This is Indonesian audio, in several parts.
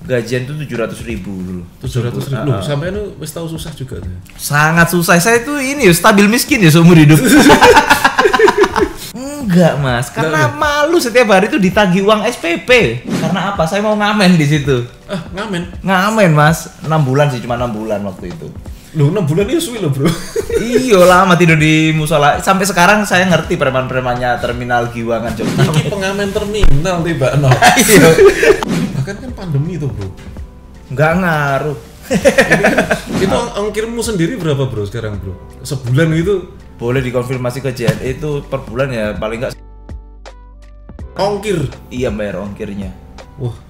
gajian itu 700.000 dulu. 700.000. Sampai itu wis tahu susah juga tuh. Sangat susah. Saya tuh ini stabil miskin ya seumur hidup. Enggak mas, karena malu setiap hari tuh ditagih uang SPP. Karena apa? Saya mau ngamen di situ. Ngamen? Ngamen mas, 6 bulan sih, cuma 6 bulan waktu itu. Loh 6 bulan itu suwi loh bro. Iya lama tidur di musola. Sampai sekarang saya ngerti preman-premannya terminal Giwangan Jogja. Ini pengamen terminal tiba no. Iya. Bahkan kan pandemi tuh bro. Nggak ngaruh. Itu ongkirmu sendiri berapa bro sekarang bro? Sebulan gitu? Boleh dikonfirmasi ke JNE itu per bulan ya paling nggak. Ongkir? Iya bayar ongkirnya. Wah.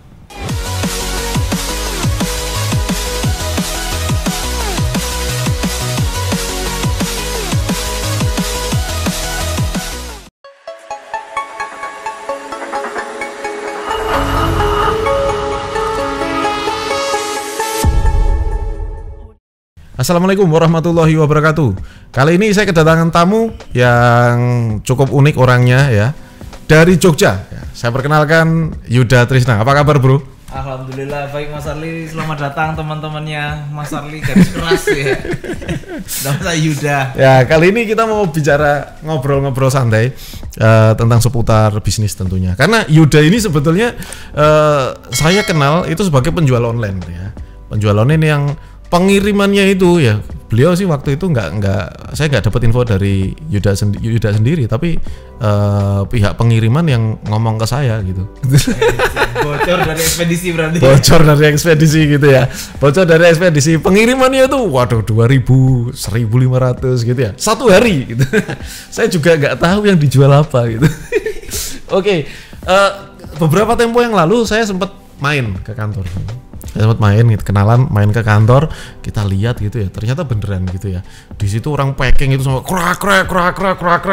Assalamualaikum warahmatullahi wabarakatuh. Kali ini saya kedatangan tamu yang cukup unik orangnya ya. Dari Jogja. Ya, saya perkenalkan Yuda Trisna. Apa kabar bro? Alhamdulillah baik Mas Arli. Selamat datang teman-temannya Mas Arli garis keras ya. Nama saya Yuda. Ya kali ini kita mau bicara ngobrol-ngobrol santai tentang seputar bisnis tentunya. Karena Yuda ini sebetulnya saya kenal itu sebagai penjual online ya. Penjual online yang pengirimannya itu ya beliau sih waktu itu saya nggak dapat info dari Yuda sendiri tapi pihak pengiriman yang ngomong ke saya gitu. Bocor dari ekspedisi berarti. Bocor dari ekspedisi gitu ya. Bocor dari ekspedisi pengirimannya itu waduh 2.000, 1.500 gitu ya. Satu hari gitu. Saya juga nggak tahu yang dijual apa gitu. Oke, beberapa tempo yang lalu saya sempat main ke kantor. Saya sempat main gitu, kenalan main ke kantor, kita lihat gitu ya, ternyata beneran gitu ya. Di situ orang packing itu sama krak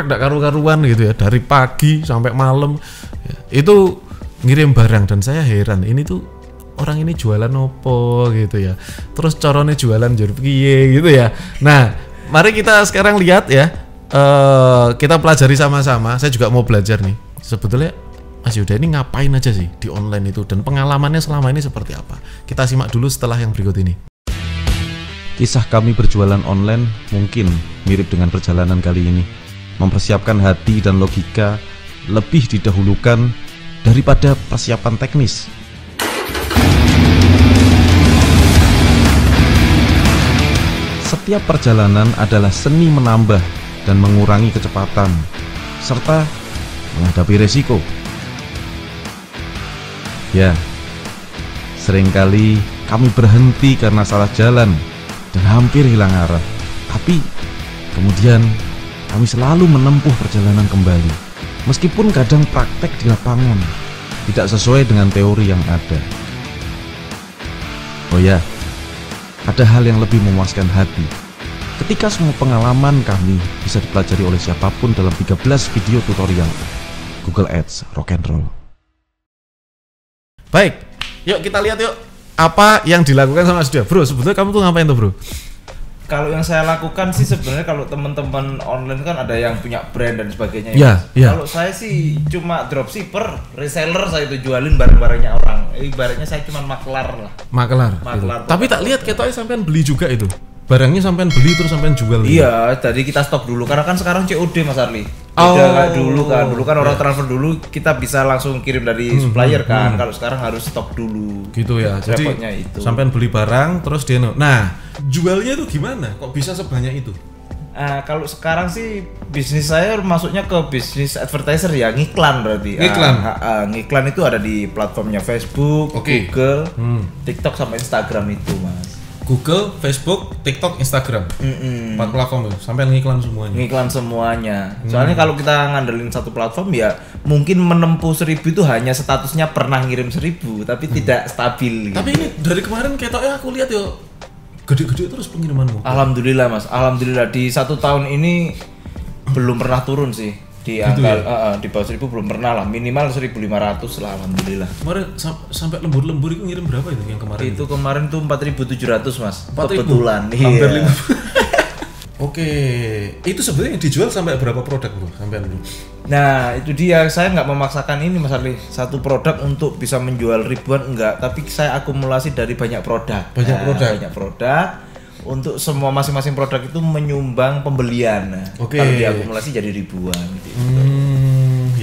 enggak karu-karuan gitu ya, dari pagi sampai malam. Ya, itu ngirim barang dan saya heran, ini tuh orang ini jualan opo gitu ya. Terus corone jualan jur piye gitu ya. Nah, mari kita sekarang lihat ya. Kita pelajari sama-sama. Saya juga mau belajar nih. Sebetulnya Mas Yuda ini ngapain aja sih di online itu dan pengalamannya selama ini seperti apa? Kita simak dulu setelah yang berikut ini. Kisah kami berjualan online mungkin mirip dengan perjalanan kali ini. Mempersiapkan hati dan logika lebih didahulukan daripada persiapan teknis. Setiap perjalanan adalah seni menambah dan mengurangi kecepatan serta menghadapi resiko. Ya, seringkali kami berhenti karena salah jalan dan hampir hilang arah. Tapi kemudian kami selalu menempuh perjalanan kembali. Meskipun kadang praktek di lapangan tidak sesuai dengan teori yang ada. Oh ya, ada hal yang lebih memuaskan hati. Ketika semua pengalaman kami bisa dipelajari oleh siapapun dalam 13 video tutorial Google Ads Rock and Roll. Baik, yuk kita lihat yuk apa yang dilakukan sama Mas Yuda. Bro, sebetulnya kamu tuh ngapain tuh bro? Kalau yang saya lakukan sih sebenarnya kalau teman-teman online kan ada yang punya brand dan sebagainya. Ya. Kalau saya sih cuma dropshipper, reseller, saya itu jualin barang-barangnya orang. Ibaratnya saya cuma maklar lah. Maklar. Maklar. Gitu. Tapi tak lihat ketoknya sampean beli juga itu. Barangnya sampean beli terus sampean jual. Iya, tadi kita stok dulu karena kan sekarang COD Mas Arli. Oh. Beda kayak dulu kan orang transfer dulu kita bisa langsung kirim dari supplier kan. Kalau sekarang harus stok dulu. Gitu ya. Jadi itu. sampean beli barang terus dia nah, jualnya itu gimana? Kok bisa sebanyak itu? Kalau sekarang sih bisnis saya masuknya ke bisnis advertiser ya, ngiklan berarti. Ngiklan. Ngiklan itu ada di platformnya Facebook, Google, TikTok sama Instagram itu, Mas. Google, Facebook, TikTok, Instagram, 4 platform itu, sampai ngiklan semuanya. Ngiklan semuanya. Soalnya kalau kita ngandelin satu platform ya mungkin menempuh 1.000 itu hanya statusnya pernah ngirim 1.000, tapi tidak stabil. Tapi gitu. ini dari kemarin ketoknya aku lihat yo gede-gede terus pengirimanmu. Alhamdulillah Mas, alhamdulillah di 1 tahun ini belum pernah turun sih. Di angka di bawah 1.000 belum pernah lah, minimal 1.500 lah alhamdulillah. Kemarin sampai lembur-lembur itu ngirim berapa itu yang kemarin? Itu kemarin tuh 4.700 Mas. 4.000? Kebetulan. Hampir iya. Oke, itu sebenarnya dijual sampai berapa produk bro? Sampai dulu. Nah itu dia, saya nggak memaksakan ini Mas Arli, satu produk untuk bisa menjual ribuan enggak, tapi saya akumulasi dari banyak produk. Banyak produk. Untuk semua masing-masing produk itu menyumbang pembelian. Oke. Kalau diakumulasi jadi ribuan. Gitu.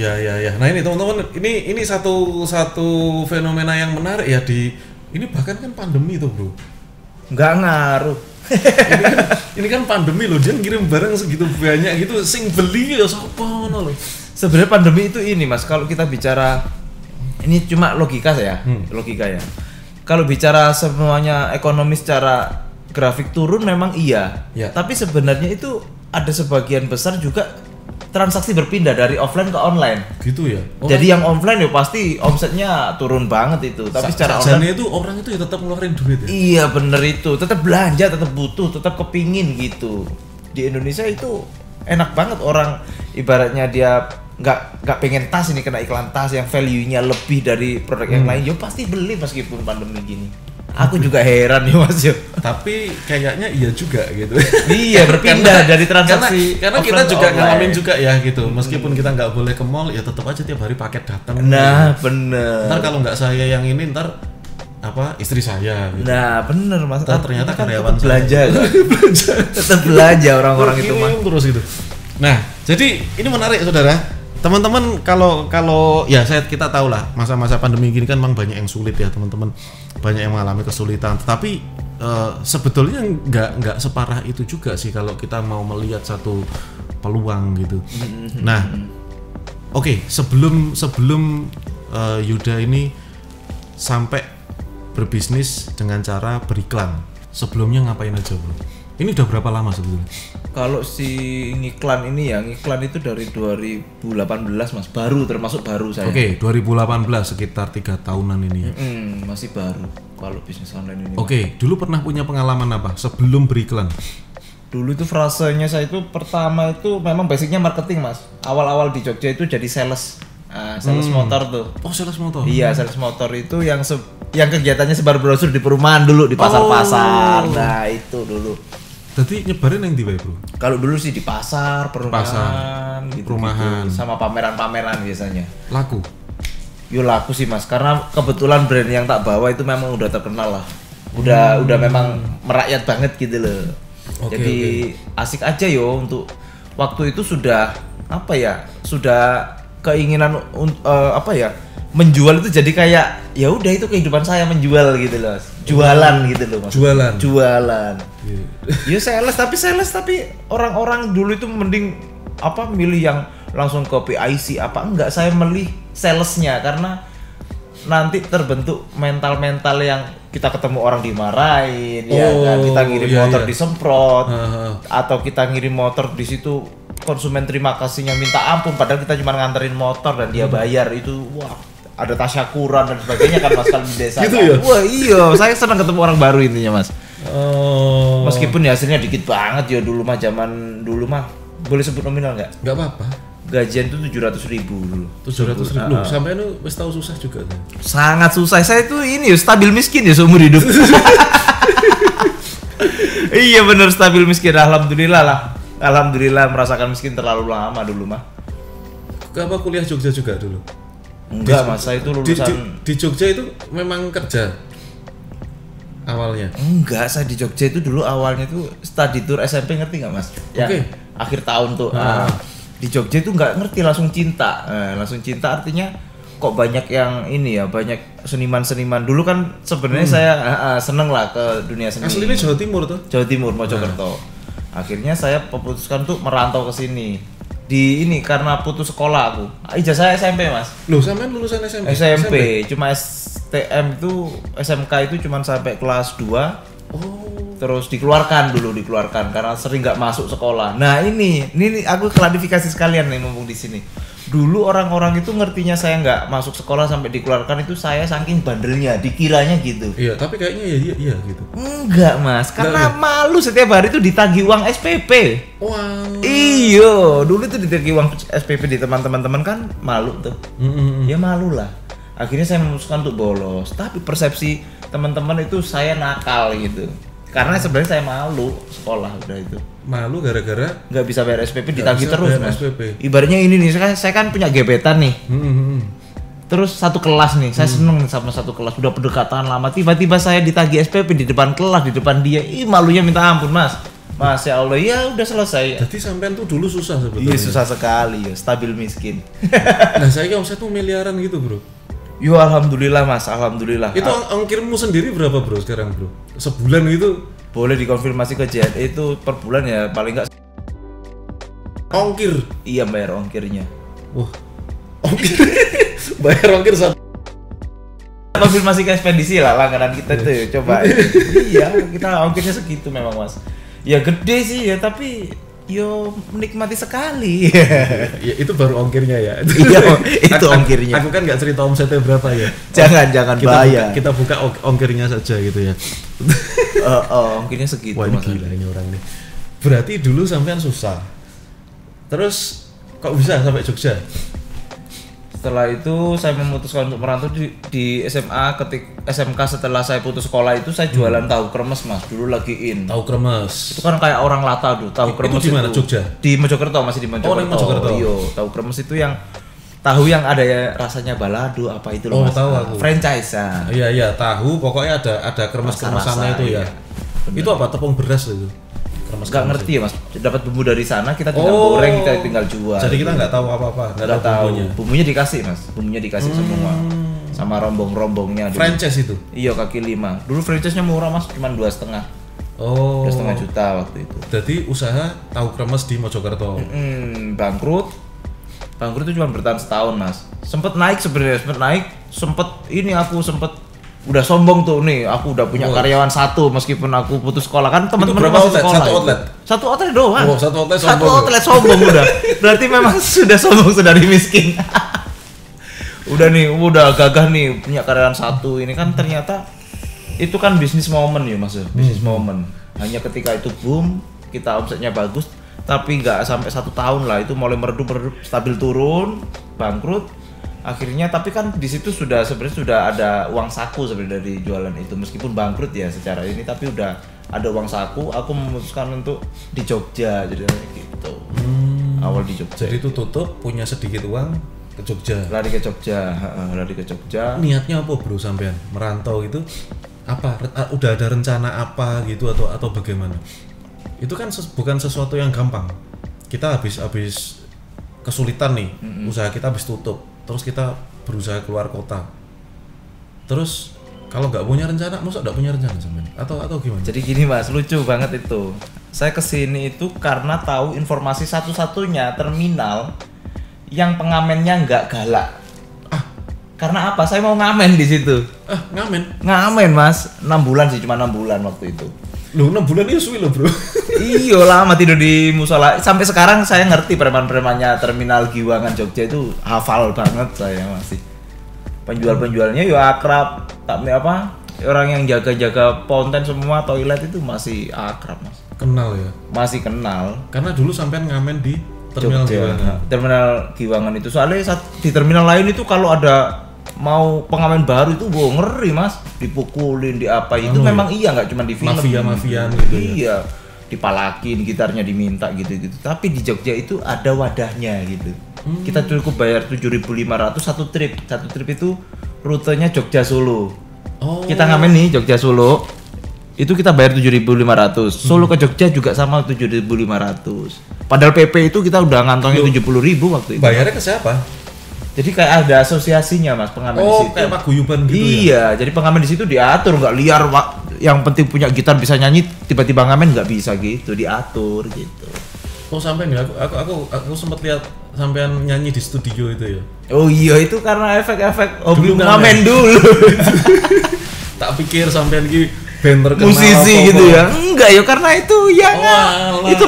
Ya. Nah ini teman-teman, ini satu fenomena yang menarik ya ini bahkan kan pandemi tuh bro. Nggak ngaruh. ini kan pandemi loh, dia ngirim barang segitu banyak gitu, sing beli ya siapa loh. Sebenarnya pandemi itu ini Mas, kalau kita bicara ini cuma logika ya. Kalau bicara semuanya ekonomi secara grafik turun memang iya. Tapi sebenarnya itu ada sebagian besar juga transaksi berpindah dari offline ke online. Gitu ya. Jadi yang offline ya pasti omsetnya turun banget itu. Tapi secara online itu orang itu ya tetap ngeluarin duit ya. Iya bener itu, tetap belanja, tetap butuh, tetap kepingin gitu. Di Indonesia itu enak banget, orang ibaratnya dia nggak pengen tas ini kena iklan tas yang value-nya lebih dari produk yang lain, yo pasti beli meskipun pandemi gini. Aku juga heran ya Mas yo. Tapi kayaknya iya juga gitu. Iya berpindah dari transaksi. Karena kita juga ngalamin juga ya gitu. Meskipun kita nggak boleh ke mall, ya tetap aja tiap hari paket datang. Nah gitu. Bener. Ntar kalau nggak saya yang ini, ntar istri saya. Gitu. Nah bener Mas. Ternyata karyawan belanja kan. Tetap belanja orang-orang itu mah. Terus gitu. Nah jadi ini menarik saudara. Teman-teman kalau ya kita tahu lah masa-masa pandemi gini kan memang banyak yang sulit ya teman-teman, banyak yang mengalami kesulitan. Tetapi sebetulnya nggak separah itu juga sih kalau kita mau melihat satu peluang gitu. Nah, oke, sebelum Yuda ini sampai berbisnis dengan cara beriklan, sebelumnya ngapain aja bro? Ini udah berapa lama sebetulnya? Kalau si ngiklan itu dari 2018 Mas, termasuk baru saya. Oke, 2018 sekitar 3 tahunan ini ya. Masih baru kalau bisnis online ini. Oke, dulu pernah punya pengalaman apa sebelum beriklan? Dulu itu frasenya saya itu pertama itu memang basicnya marketing Mas. Awal-awal di Jogja itu jadi sales. Sales motor tuh. Oh, sales motor. Iya, sales motor itu yang kegiatannya sebar brosur di perumahan dulu, di pasar-pasar. Nah, itu dulu. Jadi nyebarin yang di mana bro? Kalau dulu sih di pasar, perumahan, gitu, sama pameran-pameran biasanya. Laku? Yo laku sih Mas, karena kebetulan brand yang tak bawa itu memang udah terkenal lah. Udah memang merakyat banget gitu loh. Jadi asik aja yo untuk waktu itu sudah sudah keinginan menjual itu jadi kayak ya udah itu kehidupan saya menjual gitu loh. Jualan gitu loh Mas. Jualan. Ya sales tapi orang-orang dulu itu mending milih yang langsung ke PIC enggak, saya milih salesnya karena nanti terbentuk mental yang kita ketemu orang dimarahin kan, kita ngirim motor disemprot atau kita ngirim motor di situ konsumen terima kasihnya minta ampun padahal kita cuma nganterin motor dan dia bayar itu ada tasyakuran dan sebagainya kan Mas kalau di desa. Gitu kan? Ya? Wah iya, saya senang ketemu orang baru intinya Mas. Meskipun ya hasilnya dikit banget ya dulu mah, zaman dulu mah. Boleh sebut nominal nggak? Nggak apa-apa. Gajian itu 700.000 dulu. 700.000. Sampai lu wis tahu susah juga tuh. Sangat susah. Saya tuh stabil miskin ya seumur hidup. Iya bener, stabil miskin. Alhamdulillah merasakan miskin terlalu lama dulu mah. Apa kuliah Jogja juga dulu? Enggak Mas, saya itu lulusan di Jogja itu memang kerja awalnya? Enggak, saya di Jogja itu dulu awalnya tuh study tour SMP, ngerti nggak Mas? Akhir tahun tuh. Di Jogja itu nggak ngerti langsung cinta. Langsung cinta artinya kok banyak yang banyak seniman-seniman. Dulu kan sebenarnya saya seneng lah ke dunia seni. Aslinya Jawa Timur tuh? Jawa Timur, Mojokerto. Akhirnya saya memutuskan tuh merantau ke sini. Karena putus sekolah aku. Ijazah SMP Mas. Loh, sampean lulusan SMP? SMP. Cuma STM itu SMK itu cuma sampai kelas 2. Terus dikeluarkan karena sering nggak masuk sekolah. Nah ini aku klarifikasi sekalian nih mumpung di sini. Dulu orang-orang itu ngertinya saya nggak masuk sekolah sampai dikeluarkan itu saya saking bandelnya, dikiranya gitu. Iya, tapi kayaknya iya gitu. Enggak Mas, karena malu setiap hari itu ditagih uang SPP. Wow. Iya, dulu itu ditagih uang SPP di teman-teman kan malu tuh. Ya malu lah. Akhirnya saya memutuskan untuk bolos, tapi persepsi teman-teman itu saya nakal gitu. Karena sebenarnya saya malu sekolah udah itu. Malu gara-gara Nggak bisa bayar SPP, nggak ditagih bisa terus bayar Mas. SPP. Ibaratnya ini nih, saya kan punya gebetan nih. Terus satu kelas nih, saya seneng sama satu kelas, udah pendekatan lama, tiba-tiba saya ditagih SPP di depan kelas, di depan dia. Malunya minta ampun Mas. Masya Allah, ya udah selesai. Jadi sampean tuh dulu susah sebetulnya. Iya susah sekali ya, stabil miskin. Nah saya omset tuh miliaran gitu bro. Yo alhamdulillah Mas, alhamdulillah. Itu ongkirmu sendiri berapa bro sekarang bro? Sebulan gitu? Boleh dikonfirmasi ke JNE itu per bulan ya paling nggak. Ongkir? Iya bayar ongkirnya. Wah, ongkir? Bayar ongkir satu. Konfirmasi ke ekspedisi lah langganan kita tuh ya, coba. Iya kita ongkirnya segitu memang Mas. Ya gede sih ya tapi yo menikmati sekali. Ya itu baru ongkirnya ya. Iya itu ongkirnya. Aku kan nggak cerita omsetnya berapa ya. Jangan bahaya. Kita buka ongkirnya saja gitu ya. Ongkirnya segitu. Wah ini gila ini orang ini. Berarti dulu sampean susah. Terus kok bisa sampai Jogja? Setelah itu saya memutuskan untuk merantau di SMA SMK. Setelah saya putus sekolah itu saya jualan tahu kremes Mas, dulu lagi in. Tahu kremes. Itu kan kayak orang lata tuh, tahu kremes itu di mana? Jogja? Di Mojokerto, masih di Mojokerto. Oh, di Mojokerto. Iya, tahu kremes itu yang tahu yang ada ya rasanya balado apa itu loh Oh, Mas. tahu aku. Franchise. Iya, tahu pokoknya ada kremes-kremesannya itu ya. Iya. Itu apa? Tepung beras itu. Nggak ngerti ya Mas, dapat bumbu dari sana kita tinggal goreng, kita tinggal jual. Jadi kita nggak tahu apa-apa, nggak tahu bumbunya dikasih Mas, bumbunya dikasih semua sama rombongnya. Franchise itu? Iya kaki 5. Dulu franchise-nya murah Mas, cuma 2,5. Oh. 2,5 juta waktu itu. Jadi usaha tahu kremes di Mojokerto. Bangkrut itu cuma bertahan setahun Mas. Sempet naik sebenarnya, sempet udah sombong tuh nih, aku udah punya karyawan satu meskipun aku putus sekolah kan teman-teman masih outlet? sekolah. Satu Satu outlet outlet? doang. Oh, satu outlet Satu sombong. outlet sombong udah. Berarti memang sudah sombong sedari miskin. udah gagah nih punya karyawan satu. Ini kan ternyata itu kan bisnis momen ya Mas, bisnis momen. Hanya ketika itu boom, kita omsetnya bagus, tapi nggak sampai 1 tahun lah itu mulai meredup stabil turun, bangkrut. Akhirnya tapi kan di situ sebenarnya sudah ada uang saku sebenarnya dari jualan itu, meskipun bangkrut ya secara ini, tapi udah ada uang saku. Aku memutuskan untuk di Jogja jadi gitu. Awal di Jogja. Jadi itu tutup, punya sedikit uang ke Jogja. Lari ke Jogja. Niatnya apa bro sampean merantau itu? Apa? Udah ada rencana apa gitu atau bagaimana? Itu kan bukan sesuatu yang gampang. Kita habis kesulitan nih, usaha kita habis tutup. Terus kita berusaha keluar kota. Terus kalau nggak punya rencana, masa nggak punya rencana sampean? Atau gimana? Jadi gini Mas, lucu banget itu. Saya kesini itu karena tahu informasi satu-satunya terminal yang pengamennya nggak galak. Karena apa? Saya mau ngamen di situ. Ngamen Mas, 6 bulan sih, cuma 6 bulan waktu itu. Loh 6 bulan itu suwi loh bro. Iya lama tidur di musola. Sampai sekarang saya ngerti preman-premannya terminal Giwangan Jogja itu hafal banget saya masih. Penjualnya ya akrab. Orang yang jaga-jaga ponten semua toilet itu masih akrab Mas. Kenal ya? Masih kenal. Karena dulu sampean ngamen di terminal Giwangan. Terminal Giwangan itu soalnya di terminal lain itu kalau ada mau pengamen baru itu ngeri Mas, dipukulin itu memang iya, nggak cuma di film mafia gitu iya dipalakin, gitarnya diminta gitu tapi di Jogja itu ada wadahnya gitu. Kita cukup bayar 7.500 satu trip itu rutenya Jogja Solo. Kita ngamen nih Jogja Solo itu kita bayar 7.500. Solo ke Jogja juga sama 7.500. Padahal PP itu kita udah ngantongin 70.000 waktu itu. Bayarnya ke siapa? Jadi kayak ada asosiasinya Mas, pengamen di situ. Kayak paguyuban gitu ya? Iya, jadi pengamen di situ diatur, nggak liar. Yang penting punya gitar bisa nyanyi, tiba-tiba ngamen nggak bisa gitu, diatur gitu. Oh sampean ya, aku sempat lihat sampean nyanyi di studio itu ya. Oh iya, itu karena efek-efek hobi Dulu ngamen dulu. Tak pikir sampean ki band terkenal musisi apa-apa. gitu ya. Enggak ya, karena itu ya itu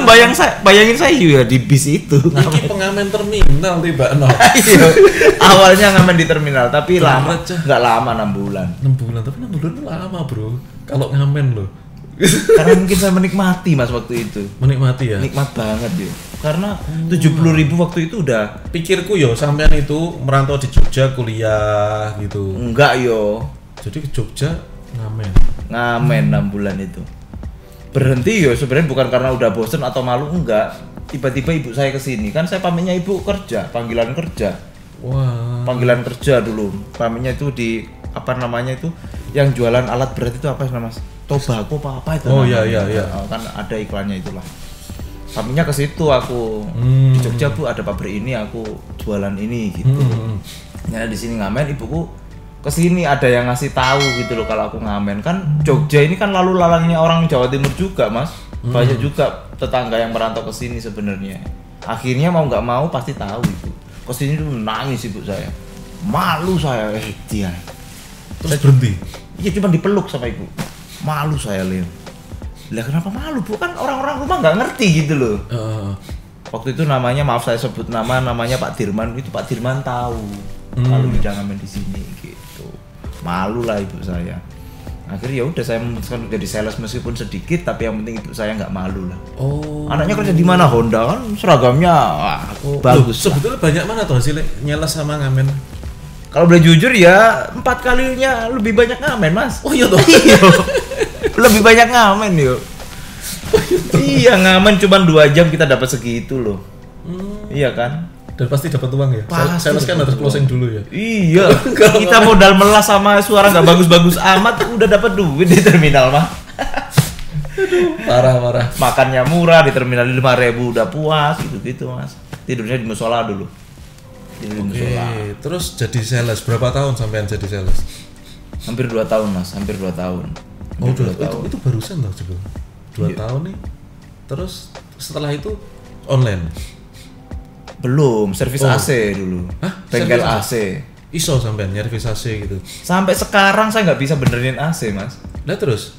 bayangin saya juga di bis itu. Iki pengamen terminal tiba no. Iya. Awalnya ngamen di terminal tapi lama. Cah. Enggak lama 6 bulan. 6 bulan, tapi 6 bulan itu lama bro. Kalau ngamen loh. Karena mungkin saya menikmati Mas waktu itu. Menikmati ya? Nikmat banget ya. Karena 70.000 waktu itu udah. Pikirku yo sampean itu merantau di Jogja kuliah gitu. Enggak yo. Jadi ke Jogja ngamen 6 bulan itu. Berhenti ya sebenarnya bukan karena udah bosen atau malu, enggak. Tiba-tiba ibu saya kesini, kan saya pamitnya ibu kerja, panggilan kerja. Wah. Panggilan kerja dulu. Pamitnya itu di apa namanya itu yang jualan alat berat itu apa namanya Mas? Tobacco apa itu? Oh namanya? iya. Kan ada iklannya itulah. Pamitnya ke situ aku. Di Jogja Bu ada pabrik ini, aku jualan ini gitu. Ya di sini ngamen, ibuku kesini ada yang ngasih tahu gitu loh kalau aku ngamen. Kan Jogja ini kan lalu lalangnya orang Jawa Timur juga Mas. Banyak juga tetangga yang merantau ke sini sebenarnya. Akhirnya mau nggak mau pasti tahu itu. Kesini tuh nangis ibu saya. Malu saya dia. Terus berhenti. Iya cuma dipeluk sama ibu. Malu saya Leo. Lah kenapa malu Bu? Kan orang-orang rumah nggak ngerti gitu loh. Waktu itu namanya, maaf saya sebut namanya Pak Dirman. Itu Pak Dirman tahu kalau udah ngamen di sini gitu. Malu lah ibu saya. Akhirnya ya udah saya memutuskan untuk jadi sales meskipun sedikit, tapi yang penting ibu saya nggak malu lah. Anaknya kerja di mana? Honda kan seragamnya bagus. Sebetulnya banyak mana tuh hasilnya nyeles sama ngamen? Kalau boleh jujur ya 4 kalinya lebih banyak ngamen Mas. Oh iya toh. Lebih banyak ngamen yuk. Iya ngamen cuma 2 jam kita dapat segitu loh. Iya kan? Dan pasti dapat uang ya. Pasti Sales kan harus closing dulu ya. Iya. Kita modal melas sama suara nggak bagus-bagus amat udah dapat duit di terminal mah. Parah. Makannya murah di terminal 5.000 udah puas gitu Mas. Tidurnya di musola dulu. Terus jadi sales berapa tahun sampean jadi sales? Hampir 2 tahun Mas, hampir 2 tahun. Oh, itu barusan loh coba. 2 tahun nih. Terus setelah itu online. Belum, servis AC dulu. Hah? Bengkel Servis AC. ISO sampean nyervis AC gitu. Sampai sekarang saya nggak bisa benerin AC Mas. Nah terus?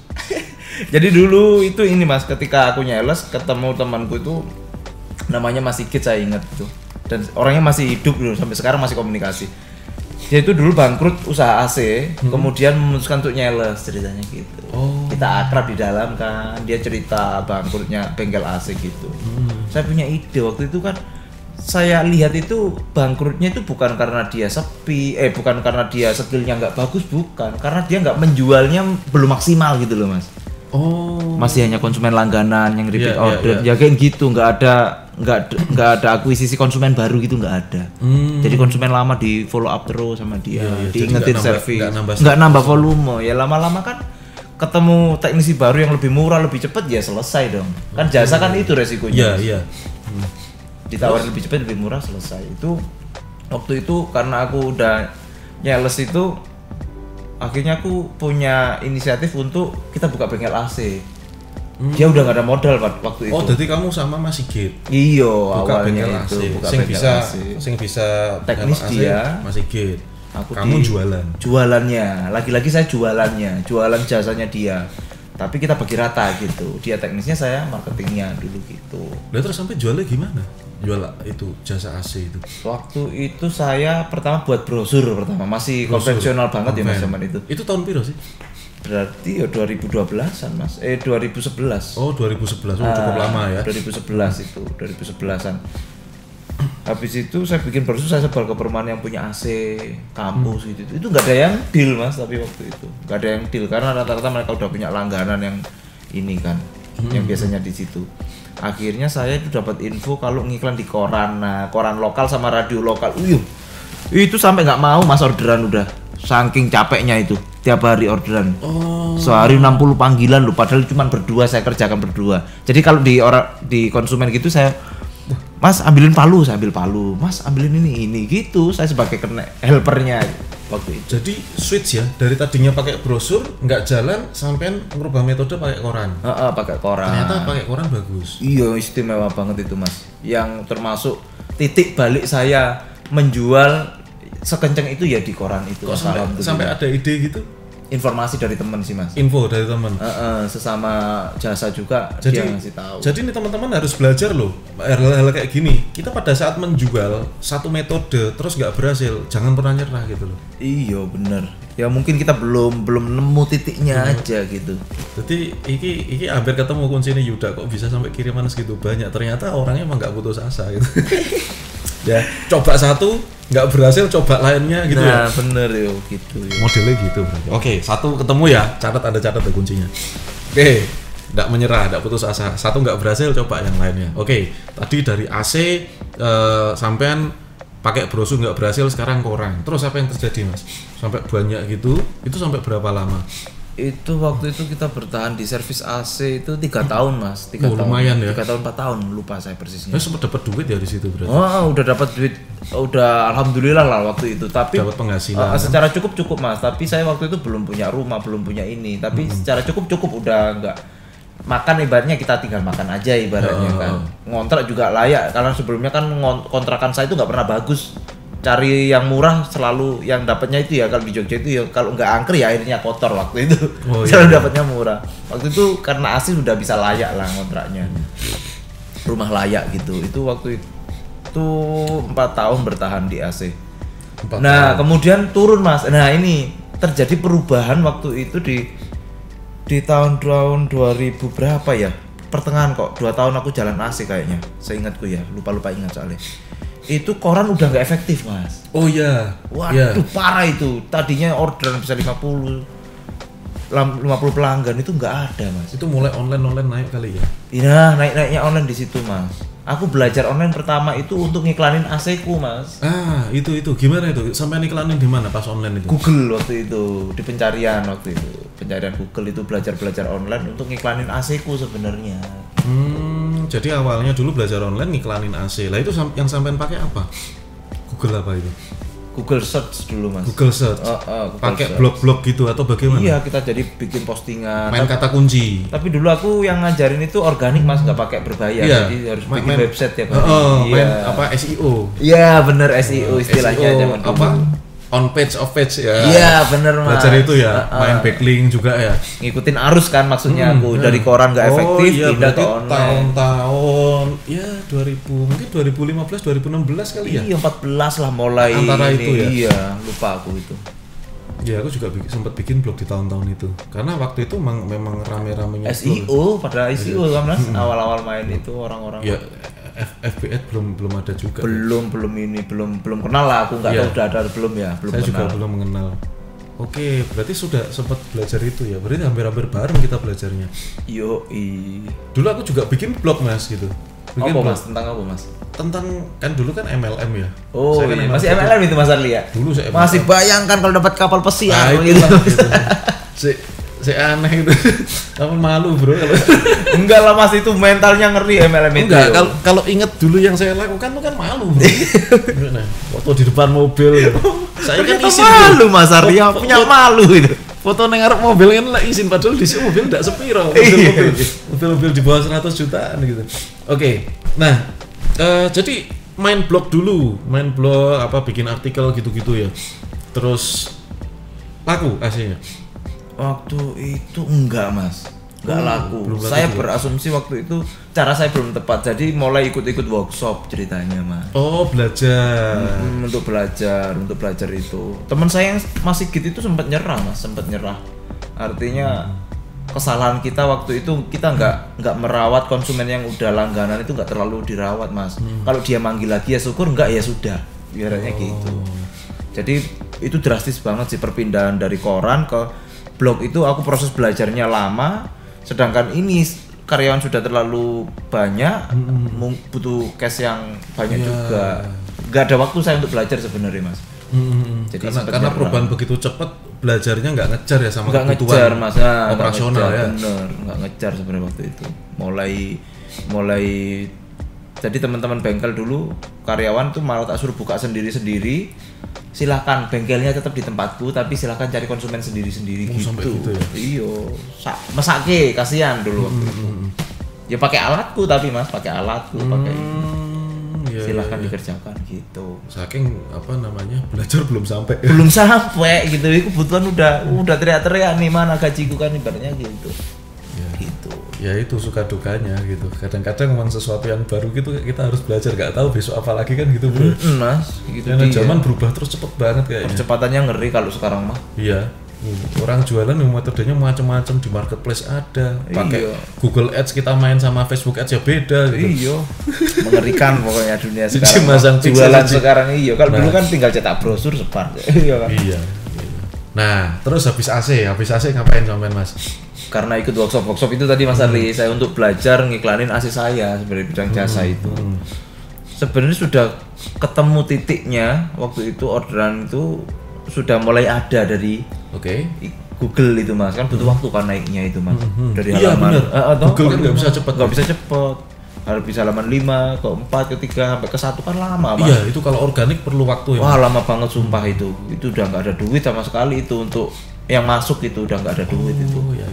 Jadi dulu itu ini Mas, ketika aku nyeles ketemu temanku itu namanya Mas Sigit, saya ingat itu. Dan orangnya masih hidup dulu, sampai sekarang masih komunikasi. Dia itu dulu bangkrut usaha AC, kemudian memutuskan untuk nyeles ceritanya gitu. Kita akrab di dalam kan, dia cerita bangkrutnya bengkel AC gitu. Saya punya ide waktu itu kan, saya lihat itu bangkrutnya itu bukan karena dia sepi, bukan karena dia skillnya nggak bagus, bukan, karena dia nggak menjualnya belum maksimal gitu loh Mas. Masih hanya konsumen langganan yang repeat order, ya kayak gitu, nggak ada akuisisi konsumen baru gitu, nggak ada. Jadi konsumen lama di follow up terus sama dia, diingetin servis, nggak nambah volume. Ya lama-lama kan ketemu teknisi baru yang lebih murah, lebih cepat, ya selesai dong. Kan jasa kan itu resikonya. Iya. Ditawarin lebih cepat, lebih murah, selesai. Itu waktu itu karena aku udah nyales itu, akhirnya aku punya inisiatif untuk kita buka bengkel AC. Dia udah gak ada modal waktu itu. Oh, jadi kamu sama Mas Sigit. Iya, buka bengkel awalnya AC. itu buka Sing bengkel bisa, AC. sing bisa Teknis AC, dia. Mas Sigit. Kamu jualan. Jualannya, lagi-lagi saya jualan jasanya dia. Tapi kita bagi rata gitu. Dia teknisnya, saya marketingnya dulu gitu. Lalu terus sampai jualnya gimana? Jual itu jasa AC itu. Waktu itu saya pertama buat brosur pertama, masih konvensional banget ya Mas zaman itu. Itu tahun piro sih? Berarti ya 2012-an Mas. 2011. Oh, 2011. Cukup lama ya. 2011 itu, 2011-an. Habis itu saya bikin brosur, saya sebar ke perumahan yang punya AC, kampus gitu. Itu nggak ada yang deal Mas, tapi waktu itu nggak ada yang deal karena rata-rata mereka udah punya langganan yang ini kan, yang biasanya di situ. Akhirnya saya itu dapat info kalau ngiklan di koran, koran lokal sama radio lokal. Itu sampai nggak mau Mas orderan udah, saking capeknya itu tiap hari orderan. Sehari 60 panggilan loh, padahal cuma berdua, saya kerjakan berdua. Jadi kalau di konsumen gitu saya, Mas ambilin palu, saya ambil palu. Mas ambilin ini gitu. Saya sebagai helpernya waktu itu. Jadi switch ya, dari tadinya pakai brosur nggak jalan sampai merubah metode pakai koran. Pakai koran. Ternyata pakai koran bagus. Iya, istimewa banget itu Mas. Yang termasuk titik balik saya menjual sekenceng itu ya di koran itu. Kok sampai ada ide gitu? Informasi dari teman sih Mas. Info dari teman. Sesama jasa juga dia ngasih tahu. Jadi ini teman-teman harus belajar loh hal-hal kayak gini. Kita pada saat menjual satu metode terus nggak berhasil, jangan pernah nyerah gitu loh. Iya bener. Ya mungkin kita belum nemu titiknya aja gitu. Jadi iki hampir ketemu kuncinya Yuda, kok bisa sampai kiriman segitu banyak. Ternyata orangnya emang nggak putus asa gitu. Ya coba satu nggak berhasil, coba lainnya gitu ya. Nah bener yo gitu yo. Modelnya gitu berarti. Oke, satu ketemu ya, ada catat kuncinya. Oke, nggak menyerah, nggak putus asa. Satu nggak berhasil, coba yang lainnya. Oke, tadi dari AC sampean pakai brosur nggak berhasil, sekarang koran. Terus apa yang terjadi mas? Sampai banyak gitu, itu sampai berapa lama? Itu waktu itu kita bertahan di servis AC itu 3 tahun mas, 3 tahun. Lumayan ya. 3 tahun 4 tahun, lupa saya persisnya. Sempat dapat duit ya di situ berarti. Oh, udah dapat duit, udah alhamdulillah lah waktu itu. Tapi dapat penghasilan. Secara cukup mas. Tapi saya waktu itu belum punya rumah, belum punya ini. Tapi secara cukup udah enggak makan, ibaratnya kita tinggal makan aja ibaratnya kan. Ngontrak juga layak karena sebelumnya kan kontrakan saya itu nggak pernah bagus. Cari yang murah selalu, yang dapatnya itu ya kalau di Jogja itu ya kalau nggak angker ya airnya kotor waktu itu. Selalu dapatnya murah. Waktu itu karena AC sudah bisa layak lah kontraknya. Rumah layak gitu. Itu waktu itu 4 tahun bertahan di AC. Nah, kemudian turun mas. Nah, ini terjadi perubahan waktu itu di tahun 2000 berapa ya? Pertengahan kok. 2 tahun aku jalan AC kayaknya. Seingatku ya, lupa ingat soalnya. Itu koran udah nggak efektif mas. Oh iya. Waduh parah itu. Tadinya orderan bisa 50 pelanggan itu nggak ada mas. Itu mulai online naik kali ya? Iya naiknya online di situ mas. Aku belajar online pertama itu untuk ngiklanin AC ku mas. Itu gimana itu? Sampai iklanin di mana pas online itu? Google waktu itu, di pencarian waktu itu. Pencarian Google itu belajar online untuk ngiklanin AC ku sebenarnya. Jadi awalnya dulu belajar online ngiklanin AC. Lah itu yang sampean pakai apa? Google apa itu? Google Search dulu mas. Google Search. Pakai blog-blog gitu atau bagaimana? Iya, kita jadi bikin postingan. Main kata kunci. Tapi dulu aku yang ngajarin itu organik mas, nggak pakai berbayar. Iya. Jadi harus bikin website ya kan. Main apa SEO? Iya bener SEO istilahnya zaman dulu. Apa? On page off page ya. Iya bener mas. Belajar itu ya. Main backlink juga ya. Ngikutin arus kan maksudnya aku dari koran nggak efektif pindah ke online. Tahun-tahun ya 2015 2016 kali ya. Iya 14 lah mulai. Antara itu ya. Iya lupa aku itu. Ya aku juga sempat bikin blog di tahun-tahun itu. Karena waktu itu memang rame-ramenya SEO pada SEO kan mas. Awal-awal main itu orang-orang. Ya FBS belum ada juga. Belum kenal lah aku nggak tahu udah ada belum ya. Saya juga belum mengenal. Oke, berarti sudah sempat belajar itu ya. Berarti hampir bareng kita belajarnya. Dulu aku juga bikin blog mas gitu. Bikin blog mas tentang apa mas? Tentang kan dulu kan MLM ya. Oh iya. Masih MLM itu mas Arli ya? Dulu saya masih bayangkan kalau dapat kapal pesiar gitu. Saya aneh itu. Kamu malu bro. Enggak lah mas, itu mentalnya ngeri MLM itu. Enggak, kalau inget dulu yang saya lakukan tuh kan malu bro. Nah, foto di depan mobil. Saya kan izin malu mas Arya, punya malu itu. Foto neng ngarep mobil kan lah izin, padahal di sini mobil enggak sepiro. Mobil di bawah 100 jutaan gitu. Oke. Nah, jadi main blog dulu, bikin artikel gitu-gitu ya. Terus laku AC-nya. Waktu itu enggak mas, enggak laku. Saya berasumsi waktu itu cara saya belum tepat, jadi mulai ikut-ikut workshop ceritanya mas. Oh belajar. Untuk belajar itu. Teman saya yang masih gitu itu sempat nyerah mas, Artinya kesalahan kita waktu itu kita nggak merawat konsumen yang udah langganan itu nggak terlalu dirawat mas. Kalau dia manggil lagi ya syukur, enggak ya sudah, biarnya gitu. Jadi itu drastis banget sih perpindahan dari koran ke blog itu. Aku proses belajarnya lama, sedangkan ini karyawan sudah terlalu banyak, butuh cash yang banyak juga. Gak ada waktu saya untuk belajar sebenarnya mas. Jadi karena perubahan begitu cepat, belajarnya nggak ngejar ya sama kebutuhan ngejar, mas. Operasional ya. Bener, nggak ngejar sebenarnya waktu itu. Mulai jadi teman-teman bengkel dulu karyawan tuh malah tak suruh buka sendiri-sendiri. Silahkan bengkelnya tetap di tempatku, tapi silahkan cari konsumen sendiri-sendiri gitu. Ya? Iya, mesake kasihan dulu waktu itu. Ya pakai alatku tapi mas, pakai silahkan dikerjakan gitu. Saking belajar belum sampai gitu. Kebutuhan udah teriak-teriak nih, mana gajiku kan ibaratnya gitu. Ya. Gitu. Ya itu suka dukanya gitu. Kadang-kadang memang sesuatu yang baru gitu kita harus belajar, nggak tahu besok apa lagi kan gitu bro. Mas, gitu. Karena zaman berubah terus cepet banget kayaknya. Percepatannya ngeri kalau sekarang mah. Iya. Orang jualan metodenya macam-macam, di marketplace ada. Pakai Google Ads, kita main sama Facebook Ads ya beda gitu. Iya. Mengerikan pokoknya dunia sekarang. Jualan sekarang iya. Kalau dulu kan tinggal cetak brosur sebar. Iya. Nah, terus habis AC ngapain sampean mas? karena ikut workshop itu tadi Mas Arli, saya untuk belajar ngiklanin AC saya sebenarnya bidang jasa itu. Sebenarnya sudah ketemu titiknya waktu itu, orderan itu sudah mulai ada dari Google itu Mas, kan butuh waktu kan naiknya itu Mas. Dari halaman Google kan nggak bisa cepet. Nggak bisa cepet. Harus bisa halaman 5 ke 4 ke 3 sampai ke 1 kan lama Mas. Iya, itu kalau organik perlu waktu ya. Wah, lama banget sumpah itu. Itu udah nggak ada duit sama sekali itu untuk yang masuk itu udah nggak ada duit itu. Iya.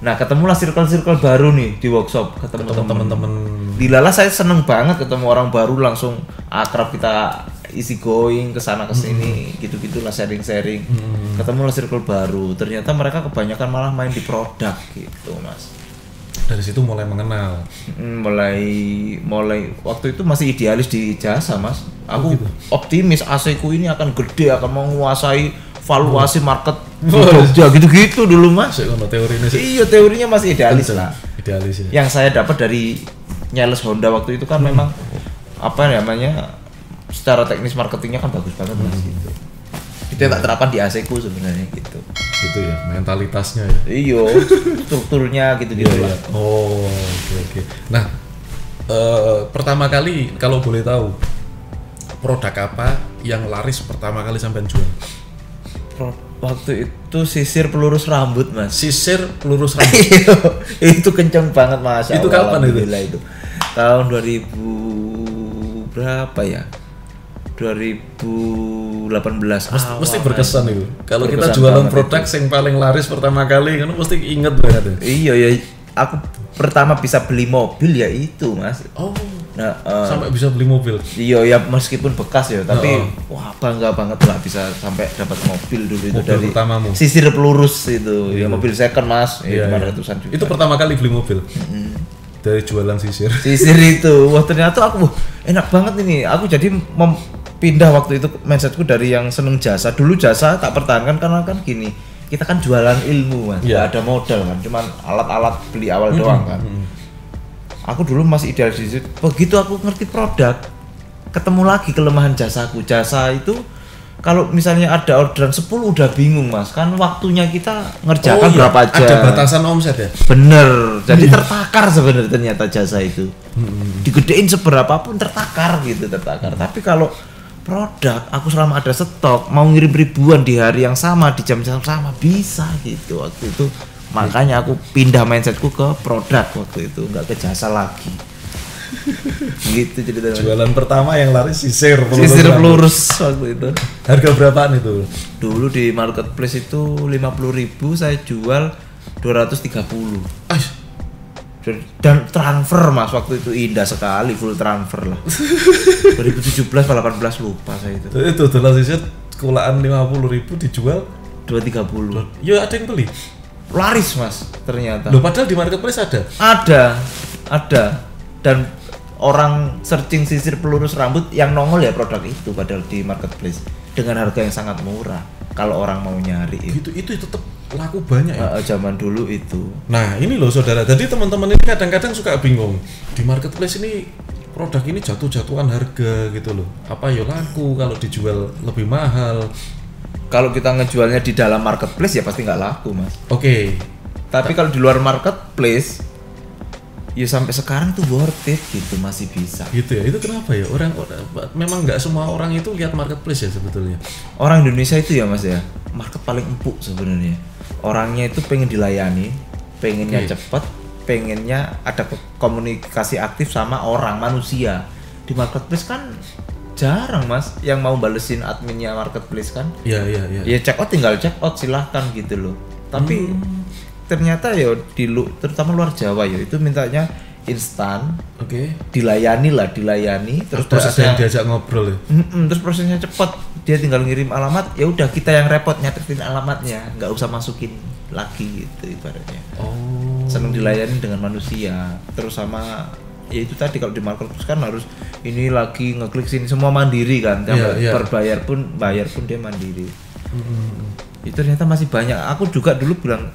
Nah, ketemulah circle baru nih di workshop, ketemu teman-teman. Dilala saya seneng banget ketemu orang baru, langsung akrab, kita easy going ke sana ke sini, gitu-gitulah sharing-sharing. Ketemulah circle baru. Ternyata mereka kebanyakan malah main di produk gitu, Mas. Dari situ mulai mengenal. Mulai waktu itu masih idealis di jasa, Mas. Aku optimis AC ku ini akan gede, akan menguasai valuasi market Jogja gitu-gitu dulu Mas. Teorinya sih. Iya, teorinya masih idealis lah. Idealis ya. Yang saya dapat dari Nyales Honda waktu itu kan memang apa namanya, secara teknis marketingnya kan bagus banget Mas gitu. Itu tak terapkan di AC ku sebenarnya gitu. Gitu ya, mentalitasnya ya. Iya, strukturnya gitu-gitu lah. Oh, oke. Nah, pertama kali kalau boleh tahu produk apa yang laris pertama kali sampean jual? Waktu itu sisir pelurus rambut Mas. Sisir pelurus rambut. Itu kenceng banget Mas. Itu kapan itu? Tahun 2000 berapa ya? 2018. Mesti berkesan itu. Kalau kita jualan produk yang paling laris pertama kali kan mesti inget banget. Iya ya, aku pertama bisa beli mobil ya itu Mas. Oh. Nah, sampai bisa beli mobil. Iya ya, meskipun bekas ya, tapi wah bangga banget lah bisa sampai dapat mobil dulu itu dari pertamamu. Sisir pelurus itu. Ya mobil second Mas, ya 500-an juga. Itu pertama kali beli mobil. Dari jualan sisir. Sisir itu. Wah, ternyata aku enak banget ini. Aku jadi pindah waktu itu mindsetku dari yang seneng jasa. Dulu jasa tak pertahankan karena kan gini. Kita kan jualan ilmu Mas. Gak ada modal kan, cuman alat-alat beli awal doang kan. Aku dulu masih idealis di situ. Begitu aku ngerti produk, ketemu lagi kelemahan jasaku. Jasa itu kalau misalnya ada orderan 10 udah bingung Mas. Kan waktunya kita ngerjakan berapa jam. Ada batasan omset ya? Bener. Jadi tertakar sebenarnya ternyata jasa itu. Digedein seberapapun tertakar. Tapi kalau produk, aku selama ada stok, mau ngirim ribuan di hari yang sama, di jam yang sama, bisa gitu waktu itu. Makanya aku pindah mindsetku ke produk waktu itu, nggak ke jasa lagi. Gitu ceritanya. Jualan pertama yang laris sisir pelurus waktu itu. Harga berapaan itu? Dulu di marketplace itu 50.000, saya jual 230. Dan transfer Mas waktu itu indah sekali, full transfer lah. 2017 atau 18 lupa saya itu. Itu dolar sisir kulaan 50.000 dijual 230. Ya ada yang beli. Laris Mas ternyata. Loh, padahal di marketplace ada. Dan orang searching sisir pelurus rambut yang nongol ya produk itu padahal di marketplace dengan harga yang sangat murah kalau orang mau nyari. Itu tetap laku banyak ya. Zaman dulu itu. Nah, ini loh saudara. Jadi teman-teman ini kadang-kadang suka bingung. Di marketplace ini produk ini jatuh-jatuhan harga gitu loh. Apa ya laku kalau dijual lebih mahal? Kalau kita ngejualnya di dalam marketplace ya pasti nggak laku Mas. Oke. Tapi kalau di luar marketplace, ya sampai sekarang tuh worth it gitu, masih bisa. Gitu ya. Itu kenapa ya? Orang memang nggak semua orang itu lihat marketplace ya sebetulnya. Orang Indonesia itu ya Mas ya, market paling empuk sebenarnya. Orangnya itu pengen dilayani, pengennya cepat, pengennya ada komunikasi aktif sama orang manusia. Di marketplace kan jarang Mas yang mau balesin adminnya marketplace kan. Iya. Ya check out tinggal check out silahkan gitu loh. Tapi ternyata ya terutama luar Jawa ya itu mintanya instan. Dilayani. Terus prosesnya diajak ngobrol ya. Terus prosesnya cepat. Dia tinggal ngirim alamat, ya udah kita yang repot nyatetin alamatnya, nggak usah masukin lagi gitu ibaratnya. Seneng dilayani dengan manusia. Terus sama ya itu tadi kalau di marketplace kan harus ini lagi ngeklik sini semua mandiri kan, bayar pun dia mandiri. Itu ternyata masih banyak. Aku juga dulu bilang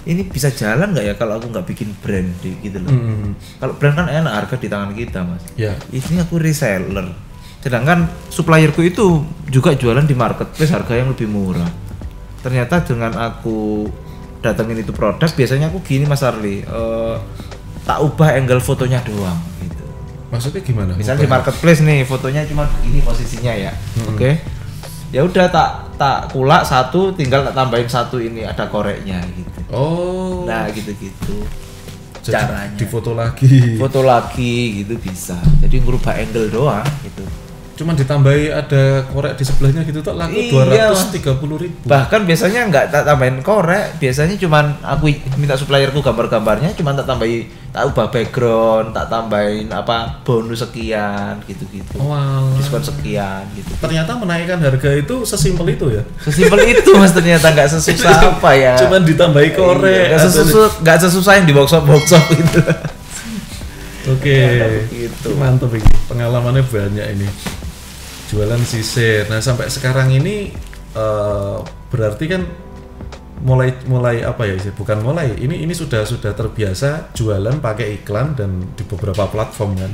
ini bisa jalan nggak ya kalau aku nggak bikin brand gitu loh. Kalau brand kan enak, harga di tangan kita Mas. Ini aku reseller. Sedangkan supplierku itu juga jualan di marketplace harga yang lebih murah. Ternyata dengan aku datengin itu produk, biasanya aku gini Mas Arli, tak ubah angle fotonya doang gitu. Maksudnya gimana? Misalnya di marketplace nih fotonya cuma begini posisinya ya, oke. Ya udah tak kulak satu, tinggal tak tambahin satu ini ada koreknya gitu. Oh. Nah gitu-gitu Jadi caranya. difoto lagi. Foto lagi gitu bisa. Jadi ngubah angle doang gitu. Cuman ditambahi ada korek di sebelahnya gitu tak laku Iya, 230.000. Bahkan biasanya nggak tak tambahin korek, biasanya cuman aku minta supplierku gambar-gambarnya, cuman tak tambahin, tak ubah background, tak tambahin apa bonus sekian gitu-gitu. Wow. Diskon sekian gitu. Ternyata menaikkan harga itu sesimpel itu ya. Sesimpel itu Mas, ternyata nggak sesusah apa ya. Cuman ditambahi korek. Iya, nggak sesusah yang di workshop gitu. Oke. Gitu. Mantap ini. Pengalamannya banyak ini. Jualan sisir. Nah, sampai sekarang ini berarti kan mulai apa ya? Bukan mulai. Ini sudah terbiasa jualan pakai iklan dan di beberapa platform kan.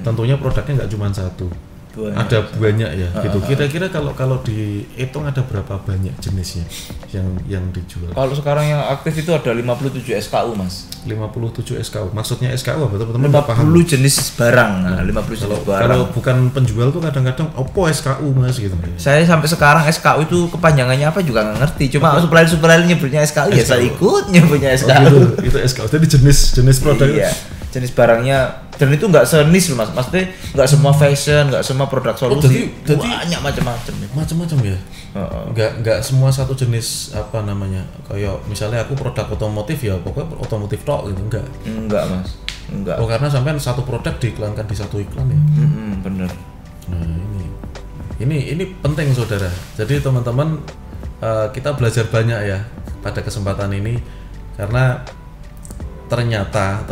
Tentunya produknya nggak cuma satu. Ada banyak ya gitu. Kira-kira kalau dihitung ada berapa banyak jenisnya yang dijual? Kalau sekarang yang aktif itu ada 57 SKU Mas. 57 SKU. Maksudnya SKU apa? Teman-teman nggak 50 paham. jenis barang. Nah, 50 jenis barang. Kalau bukan penjual tuh kadang-kadang opo SKU Mas gitu. Saya sampai sekarang SKU itu kepanjangannya apa juga nggak ngerti. Cuma supplier nyebutnya SKU ya saya ikut nyebutnya SKU. Itu SKU. Jadi jenis produk. Iya. Jenis barangnya, dan itu nggak senis Mas. Maksudnya nggak semua fashion, nggak semua produk solusi. jadi banyak macam-macam. Macam-macam ya. Nggak semua satu jenis apa namanya. Kayak misalnya aku produk otomotif ya pokoknya otomotif tok gitu enggak. Enggak Mas. Enggak. Oh karena sampai satu produk diiklankan di satu iklan ya. Bener. Nah ini penting saudara. Jadi teman-teman kita belajar banyak ya pada kesempatan ini karena ternyata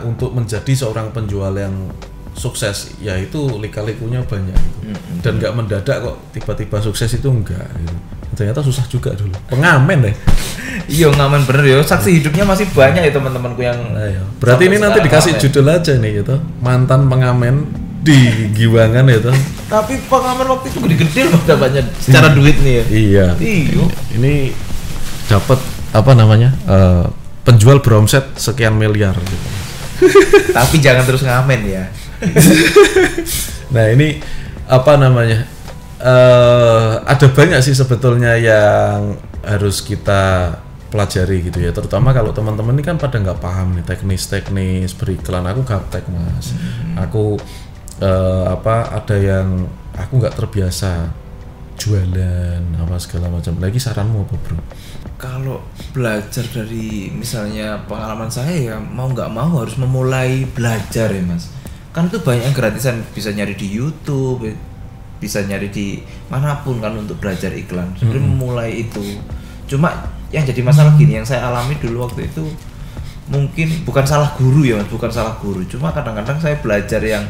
untuk menjadi seorang penjual yang sukses ya itu lika-likunya banyak gitu. Dan nggak mendadak kok tiba-tiba sukses itu enggak gitu. Ternyata susah juga dulu. Pengamen deh. Iya ngamen bener ya. Saksi hidupnya masih banyak ya teman-temanku yang. Ayo. Berarti ini nanti dikasih ngamen. judul aja nih gitu. Mantan pengamen di Giwangan itu. Tapi pengamen waktu itu gede-gede loh dapatnya secara duit nih ya. Iya. Iya. Ini dapat apa namanya? Penjual beromset sekian miliar gitu. Tapi jangan terus ngamen ya. Nah ini apa namanya? Ada banyak sih sebetulnya yang harus kita pelajari gitu ya. Terutama kalau teman-teman ini kan pada nggak paham nih teknis beriklan. Aku gaptek Mas. Aku ada yang aku nggak terbiasa jualan apa segala macam. Lagi saranmu apa bro? Kalau belajar dari misalnya pengalaman saya ya mau nggak mau harus memulai belajar ya Mas. Kan itu banyak yang gratisan, bisa nyari di YouTube, bisa nyari di manapun kan untuk belajar iklan. Sebenarnya memulai itu. Cuma yang jadi masalah gini yang saya alami dulu waktu itu mungkin bukan salah guru ya Mas, bukan salah guru. Cuma kadang-kadang saya belajar yang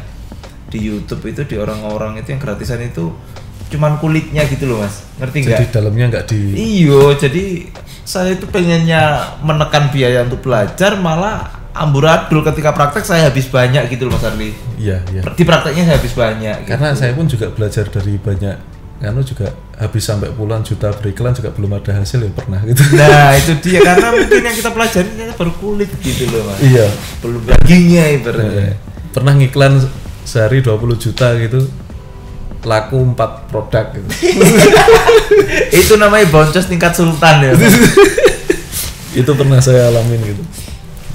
di YouTube itu di orang-orang itu yang gratisan itu cuman kulitnya gitu loh Mas, ngerti nggak? Jadi dalamnya nggak di. Iyo, jadi saya itu pengennya menekan biaya untuk belajar malah amburadul ketika praktek saya habis banyak gitu loh Mas Arli. Iya. Di prakteknya saya habis banyak. Karena gitu. saya pun juga belajar dari banyak. Karena juga habis sampai puluhan juta beriklan juga belum ada hasil ya pernah gitu. Nah itu dia karena mungkin yang kita pelajari baru kulit gitu loh Mas. Iya. Belum dagingnya ibaratnya. Pernah ngiklan sehari 20 juta gitu. Laku 4 produk gitu. Itu namanya boncos tingkat sultan ya. Itu pernah saya alamin gitu.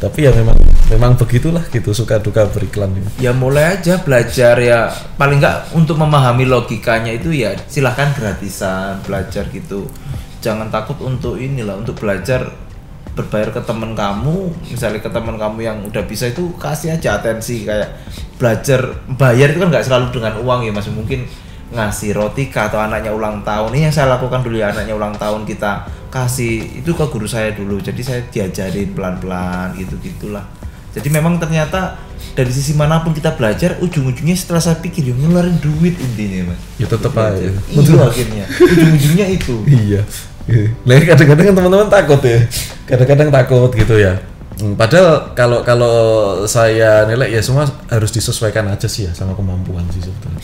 Tapi ya memang begitulah gitu suka duka beriklan gitu. Ya mulai aja belajar ya paling enggak untuk memahami logikanya itu ya silahkan gratisan belajar gitu. Jangan takut untuk inilah untuk belajar berbayar ke teman kamu, misalnya ke teman kamu yang udah bisa itu kasih aja atensi kayak belajar bayar itu kan nggak selalu dengan uang ya Mas, mungkin ngasih roti atau anaknya ulang tahun. Ini yang saya lakukan dulu ya, anaknya ulang tahun kita kasih itu ke guru saya dulu, jadi saya diajarin pelan-pelan gitu-gitulah. Jadi memang ternyata dari sisi manapun kita belajar ujung-ujungnya setelah saya pikir ya ngeluarin duit intinya Mas. Ya tetap aja. Itu akhirnya ujung-ujungnya itu. Iya. Nah kadang-kadang kan teman-teman takut ya, kadang-kadang takut gitu ya. Padahal kalau saya nilai ya semua harus disesuaikan aja sih ya sama kemampuan sih sebetulnya.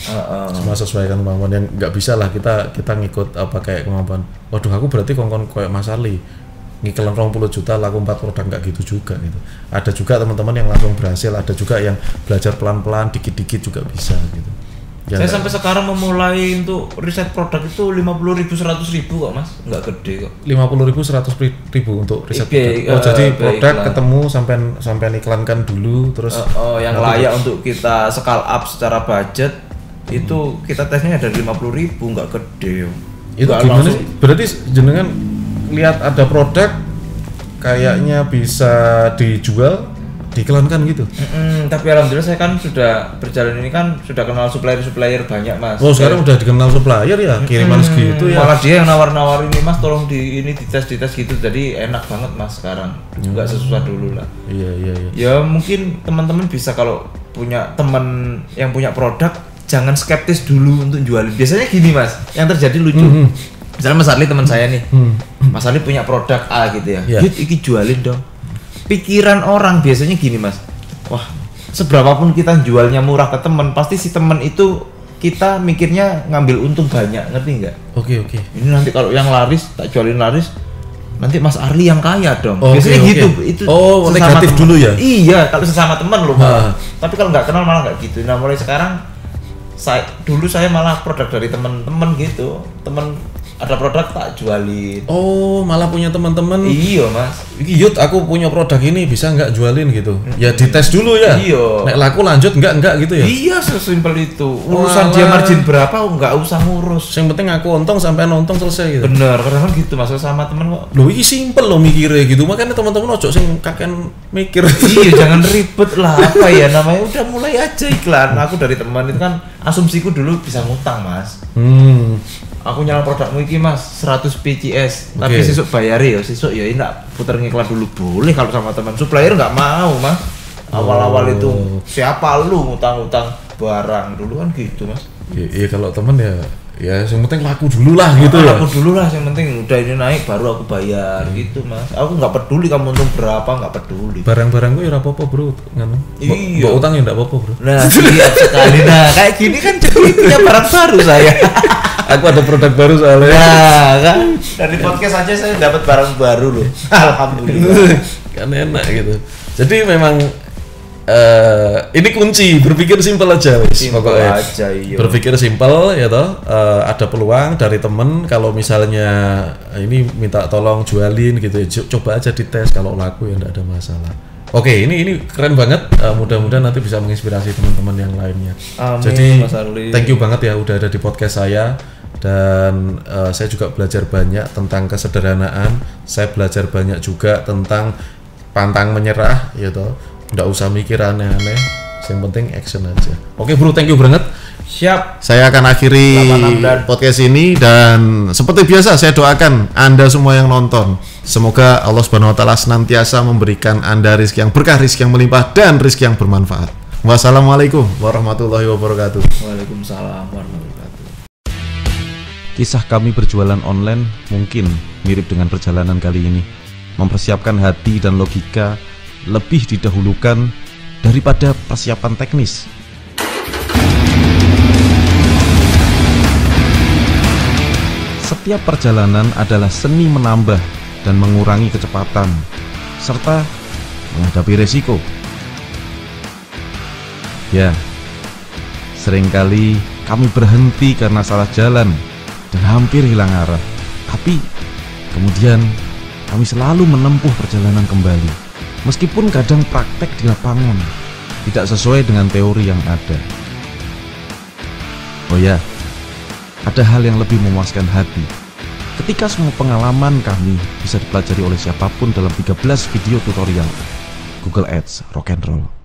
Semua sesuaikan kemampuan, yang nggak bisa lah kita ngikut apa kayak kemampuan. Waduh aku berarti kongkon kayak Mas Arli ngiklan 20 juta laku 4 produk, nggak gitu juga gitu. Ada juga teman-teman yang langsung berhasil, ada juga yang belajar pelan-pelan dikit-dikit juga bisa gitu. Ya, saya sampai sekarang memulai untuk riset produk itu 50.000 100.000 kok Mas, nggak gede kok. 50.000 100.000 untuk riset IP, produk. Jadi produk iklan. ketemu sampai iklankan dulu terus yang layak untuk kita scale up secara budget itu kita tesnya dari 50.000, nggak gede. Itu Nggak gimana langsung. sih? Berarti jenengan lihat ada produk kayaknya bisa dijual, diiklankan gitu. Tapi alhamdulillah saya kan sudah berjalan ini kan sudah kenal supplier banyak Mas. Oh sekarang udah dikenal supplier ya, kiriman segitu ya. Malah dia yang nawar-nawarin nih Mas, tolong dites gitu, jadi enak banget Mas sekarang. Nggak sesusah dulu lah. Iya. Ya mungkin teman-teman bisa kalau punya teman yang punya produk jangan skeptis dulu untuk jualin. Biasanya gini Mas, yang terjadi lucu. Misalnya Mas Arli teman saya nih, Mas Arli punya produk A gitu ya. Yeah. Iki jualin dong. Pikiran orang biasanya gini Mas, wah seberapapun kita jualnya murah ke teman, pasti si teman itu kita mikirnya ngambil untung banyak, ngerti nggak? Oke. Ini nanti kalau yang laris tak jualin laris, nanti Mas Arli yang kaya dong. Oke, Biasanya oke. gitu. Itu Oh, sesama negatif teman. dulu ya? Iya, kalau sesama teman loh malah. Ha. Tapi kalau nggak kenal malah nggak gitu. Nah mulai sekarang dulu saya malah produk dari teman-teman gitu, teman ada produk tak jualin. Oh malah punya teman-teman. Iya Mas. Iki Yud, aku punya produk ini bisa nggak jualin gitu? Ya dites dulu ya. Iya. Nek laku lanjut nggak gitu ya? Iya sesimpel itu. Urusan Walah. dia margin berapa nggak usah ngurus. Yang penting aku untung sampai nonton selesai gitu. Bener, kadang gitu Mas sama temen kok. Loh ini simpel loh mikirnya gitu. Makanya teman-teman ojo sing kaken mikir. Iya jangan ribet lah, apa ya namanya, udah mulai aja iklan. Aku dari teman itu kan asumsiku dulu bisa ngutang Mas. Aku nyala produkmu iki Mas 100 PCS, tapi Oke. sesuk bayari ya, sesuk ya ini nak puter ngiklan dulu boleh kalau sama teman. Supplier nggak mau Mas. Awal-awal itu siapa lu ngutang-ngutang barang dulu kan gitu Mas. Iya kalau temen ya yang penting laku dulu lah gitu ya. Aku dulu lah yang penting udah ini naik baru aku bayar gitu Mas. Aku nggak peduli kamu untung berapa, nggak peduli. Barang-barangku ya apa-apa bro, nganu. Iya. Mbok utang ya enggak apa-apa bro. Nah siap sekali. Nah kayak gini kan jadi punya barang baru saya. Aku ada produk baru soalnya. Nah kan dari podcast aja saya dapat barang baru loh. Alhamdulillah. Kan enak gitu. Jadi memang ini kunci, berpikir simpel aja wis Simpel pokoknya. aja, iya. Berpikir simpel ya toh, ada peluang dari temen kalau misalnya ini minta tolong jualin gitu ya, coba aja dites, kalau laku ya enggak ada masalah. Oke, ini keren banget. Mudah-mudahan nanti bisa menginspirasi teman-teman yang lainnya. Amin, Jadi Mas Arli. thank you banget ya udah ada di podcast saya, dan saya juga belajar banyak tentang kesederhanaan. Saya belajar banyak juga tentang pantang menyerah, ya toh. Nggak usah mikir aneh-aneh, yang penting action aja. Oke bro, thank you banget. Siap. Saya akan akhiri 86 podcast ini, dan seperti biasa saya doakan Anda semua yang nonton, semoga Allah Subhanahu wa taala senantiasa memberikan Anda rezeki yang berkah, rezeki yang melimpah, dan rezeki yang bermanfaat. Wassalamualaikum warahmatullahi wabarakatuh. Waalaikumsalam warahmatullahi wabarakatuh. Kisah kami berjualan online mungkin mirip dengan perjalanan kali ini. Mempersiapkan hati dan logika lebih didahulukan daripada persiapan teknis. Setiap perjalanan adalah seni menambah dan mengurangi kecepatan, serta menghadapi resiko. Ya, seringkali kami berhenti karena salah jalan dan hampir hilang arah. Tapi kemudian kami selalu menempuh perjalanan kembali. Meskipun kadang praktek di lapangan tidak sesuai dengan teori yang ada. Oh ya, ada hal yang lebih memuaskan hati ketika semua pengalaman kami bisa dipelajari oleh siapapun dalam 13 video tutorial Google Ads Rock and Roll.